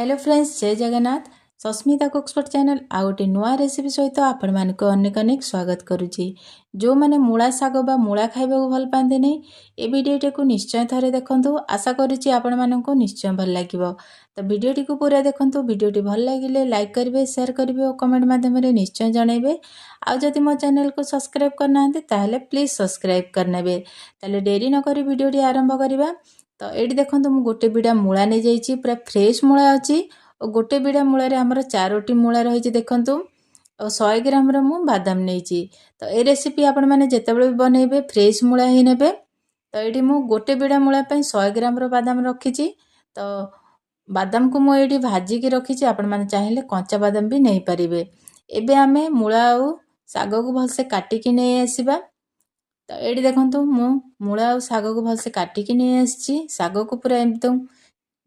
Hello friends, जय Jagannath. Sasmita कुक्सपर्ट channel आउ गोटे नुआ रेसिपी सहित आपण मानक अनेक अनेक स्वागत करुच्ची। जो मैंने मूला शाग बा मूला खाइबा भल पाते नहीं ए वीडियोटी को निश्चय थरे देखंतु। आशा करुच्ची आपण मानक निश्चय भल लागिबो। तो वीडियोटी को पूरा देखंतु। वीडियोटी भल लागिले लाइक करिवे, शेयर करिवे और कमेंट माध्यम रे निश्चय जणाइबे। आउ जदि मो चैनल को सब्सक्राइब करना ताहले प्लीज सब्सक्राइब करनेबे। ताले डेरी न करी वीडियोटी आरंभ करिबा। तो ये देखो मु गोटे बिड़ा मूला नहीं जाइए, पूरा फ्रेश मूला अच्छी और गोटे बिड़ा मूलार आमर 4टी मूला रही देखूँ और 100 ग्राम मु बादाम नहीं। तो ये रेसिपी आपण मैंने जितेबाला भी बनइबे फ्रेश मूला ही नेबे। तो ये मु गोटे बिड़ा मूला 100 ग्राम बादाम रखी। तो बादाम को मुझे भाजिकी रखी। आपण मैंने चाहिए कंचा बादाम भी नहीं पारे। एबे आमे मूला और शाग को भलसे काटिकी नहीं आसवा। तो ये देखो मु मूला और शाग को भलसे काटिकी नहीं आसी। शाग को पूरा एकदम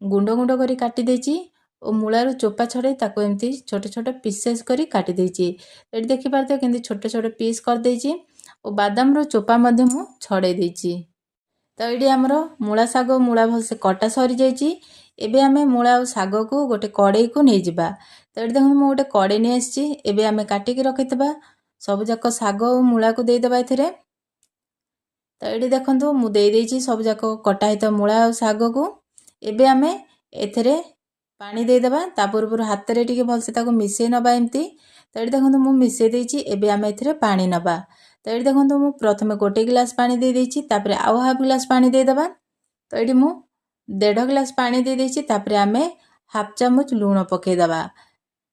गुंड गुंड करी काटी देची और मूलार चोपा छड़े ताको एमती छोटे छोटे पीसेस करी काटी देची। ये देखि पारते केंती छोटे छोटे पीस कर देची और बादाम रो चोपा मध्य मु छड़े देची। तो ये आमर मूला शाग मूला भलसे कटा सरी जाइए। एबे आमे मूला और शाग को गोटे कड़ाई को नहीं जिबा। तो ये देखो मु गोटे कड़ाई नहीं आसी। एबे आमे काटिकी रखितबा सब जाक शाग और मूला को दे देबा एथिरे। तो ये देखो मु दे देची सब जाक कटा हित मूला और शाग को। एबे आमे एथिरे पानी दे देबा। ता पूर्व हाथ रे टिके भलसे ताको मिसै नबा एमती। तो ये देखो मु मिसै देची। एबे आमे एथिरे पानी नबा। तो ये देखो मु प्रथमे गोटे गिलास पानी दे देची, तापरे आउ हाफ गिलास पानी दे देबा। तो ये मु 1.5 गिलास पानी दे देची, तापरे आमे हाफ चामच लूण पके देबा।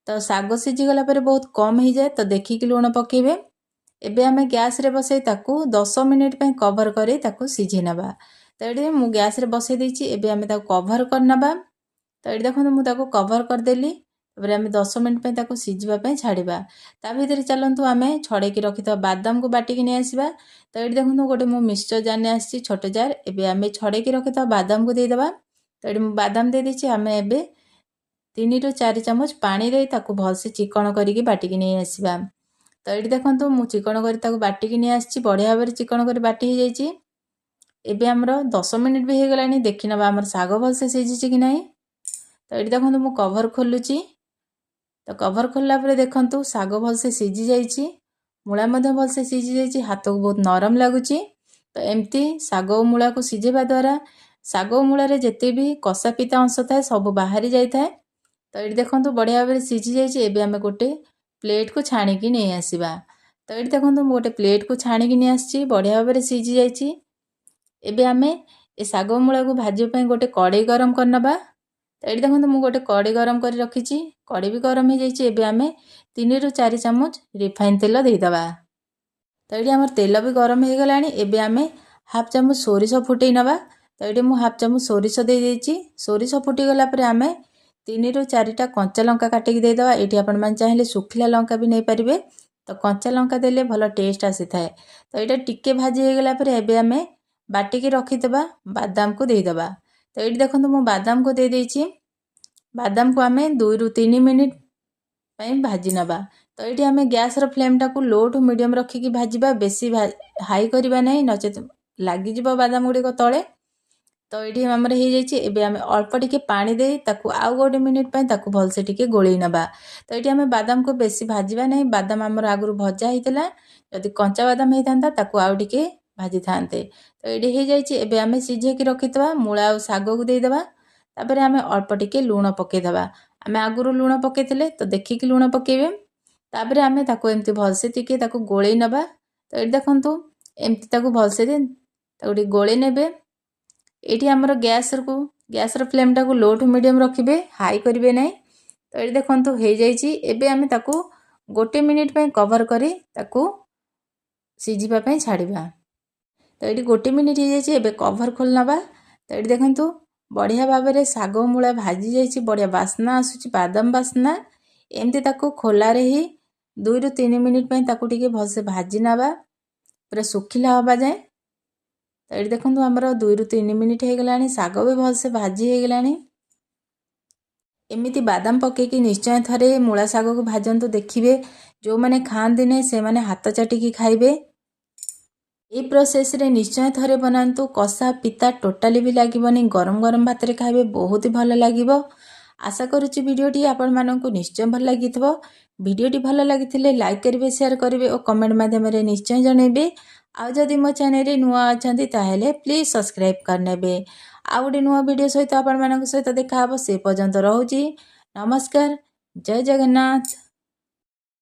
तो शाग सिझी गला पर बहुत कम ही जाए, तो देखिकी लूण पकेबे। एबे आमे गैस रे बसई ताकू 10 मिनिट पे कवर करी ताकू सिझे नबा। तो ये मु गैस रे बसई देची। एबे आमे ताकू कवर कर नबा। तो ये देखो मु ताकू कवर कर देली। तबरे आमे 10 मिनिट पे ताकू सिझिबा पे छाड़ीबा। ता भीतर चलंतु आमे छड़े की रखिता बादाम को बाटी की नै आसीबा। तो ये देखो गोटे मु मिक्सचर जार ने आसी छोटे जार। एबे आमे छड़े की रखिता बादाम को दे देबा। तो ये मु बादाम दे देची। आमे एबे 3 ରୁ 4 चामच पानी रे ताकू भलसे चिकन करिकी बाटी की नै आसीबा। तो ये देखो मु चिकन करी ताकू बाटी की नै आसी। बढ़िया भाबरे चिकन करी बाटी हो जाइए। एबे हमर 10 मिनिट भी हो गलानी। देखि नबा हमर शाग भलसे सिझिछि कि नाही। तो ये देखो मु कवर खोलुची। तो कवर खोलला परे देखंतु शाग भलसे सिझी जाइछि, मूला मध्य भलसे सिझी जाइछि, हाथ को बहुत नरम लागुची। तो एमती शाग और मूला को सिझेबा द्वारा शाग और मूला रे जेते भी कसा पिता अंश थाए सब बाहरी जाई थाए। तो ये देखंतु बढ़िया भाबरे सिझी जाइछि। एबे आमे गोटे प्लेट को छाणीकी नै आसीबा। तो ये देखंतु मु गोटे प्लेट को छाणीकी नै आसी। बढ़िया भाबरे सिझी जाइछि। एबे आमे ए शाग और मूला को भाजिबा पई गोटे कड़ाई गरम करनबा। तो ये देखो मु गोटे कड़ाई गरम कर रखी। कड़ाई भी गरम हो जाइए। एबे आमे 3 ରୁ 4 चामच रिफाइन तेल दे दबा। तो ये हमर तेल भी गरम हो गलानी। एबे आमे हाफ चामच सोरिष फुटई नबा। तो ये मु हाफ चामच सोरिष दे देची। सोरिष फुटी गला पर आमे 3 ରୁ 4टा कंचा लंका काटिकी दे दबा। एठी आपण मान चाहिले सुखिला लंका भी नहीं पारिबे। तो कंचा लंका देले भलो टेस्ट आसी थाए। तो ये टिके भाजी हो गला पर एबे आमे बाटिकी रखितबा बादाम को दे दबा। तो ये देखो मु बादाम को दे देची। बादाम को आमे 2 ରୁ 3 मिनिट पे भाजी नबा। तो ये आमे गैस रो फ्लेम टाकू लो टू मीडियम रखिकी भाजीबा। बेसी हाई करबा नहीं, नचेत लागी जिवो बादाम गुडी को तळे। तो ये हमर हो जाइए। एबे आमे अल्प टिके पानी दे ताकू आउ गोटे मिनिट पे ताकू भलसे टिके गोळई नबा। तो ये आमे बादाम को बेसी भाजीबा नहीं। बादाम हमर आगुरु भजा हितला। यदि कंचा बादाम हेतांता ताकू आउ टिके भाजी थांते। तो ये हो जाइए। एबे आमे सिझे की रखितबा मूला और शाग को दे देबा। तापर आमे अल्प टिके लूण पके देबा। आमे आगुरु लूण पकेथिले तो देखिकी लूण पकेबे। तापर आमे ताकू एमती भलसे टिके ताकू गोळई नबा। तो ये देखंतु एमती ताकू भलसे दे ताकू टिके गोळई नेबे। एठी हमर गैस रो फ्लेम टाकू लो टू मीडियम रखिबे, हाई करिवे नहीं। तो ये देखंतु हो जाइछि। एबे आमे ताकू गोटे मिनिट पे कवर करी ताकू सिझिबा पे छाड़ीबा। तो ये गोटे मिनिट हो जाइछि। एबे कवर खोल नबा। तो ये देखंतु बढ़िया भाबरे शाग मूला भाजी जाइछि। बढ़िया बास्ना आसुछि, बादाम बास्ना। एमती ताकू खोला रे ही 2 ରୁ 3 मिनिट पे ताकू टिके भलसे भाजी नबा, पूरा सुखिला हबा जाए। तो ये देखंतु हमर 2 ରୁ 3 मिनिट हो गलानी। शाग भी भलसे भाजी हो गलानी। एमिति बादाम पके की निश्चय थरे मूला शाग को भाजंतु। देखिबे जो माने खांदी ने से माने हाथ चाटिकी खाइबे। ये प्रोसेस रे निश्चय थरे बनातु। कषा पिता टोटाली भी लागिबनी। गरम गरम भात रे खाइबे बहुत ही भल लागिबो। आशा करुच्ची भिडियोटी आपको निश्चय भल लगी भिडियोटी भल लगी लाइक करेंगे शेयर करेंगे और कमेंट माध्यम निश्चय जनइबे आउ जदि मो चैनल नुआ अच्छा ताहले प्लीज सब्सक्राइब करने आउ गोटे नुआ वीडियो सहित आपण सहित देखा से पर्यंत रोची नमस्कार जय जगन्नाथ।